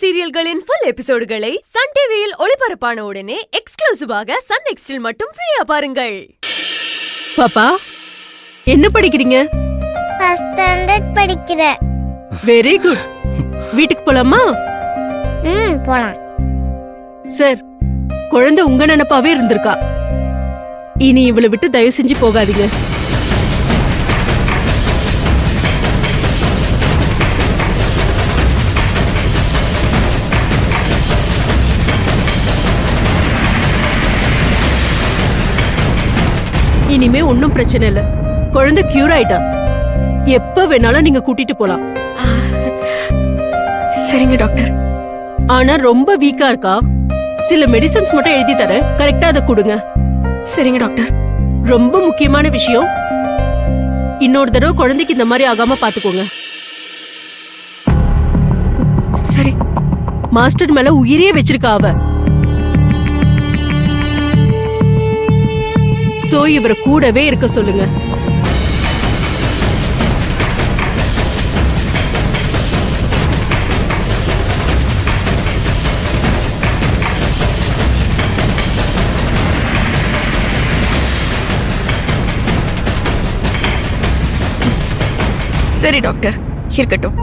சீரியல்களின் full எபிசோடுகளை Sun டிவியில் ஒளிபரப்பான உடனே எக்ஸ்க்ளூசிவாக சன் நெக்ஸ்டில் மட்டும் ஃப்ரீயா பாருங்கள். பாப்பா என்ன படிக்கிறீங்க? ஃபர்ஸ்ட் ஸ்டாண்டர்ட் படிக்கிறேன். Very good. வீட்டுக்கு போலாமா? போலாம். சார், குழந்தை உங்க நினைப்பாவே இருந்திருக்கா. இனி இவளை விட்டு தயவு செஞ்சு போகாதீங்க. இனிமே ஒன்னும் பிரச்சனை இல்ல. குழந்தை கியூர் ஆயிட்டா. எப்ப வேணாலும் நீங்க கூட்டிட்டு போலாம். சரிங்க டாக்டர். ஆனா ரொம்ப வீக்கா இருக்கா. சில மெடிசன்ஸ் மட்டும் எழுதி தரேன், கரெக்டா அதை கொடுங்க. சரிங்க டாக்டர். ரொம்ப முக்கியமான விஷயம், இன்னொரு தடவை குழந்தைக்கு இந்த மாதிரி ஆகாம பாத்துக்கோங்க. சரி. மாஸ்டர் மேல உயிரே வச்சிருக்கா அவ. சோ இவரை கூடவே இருக்க சொல்லுங்க. சரி டாக்டர், இருக்கட்டும்.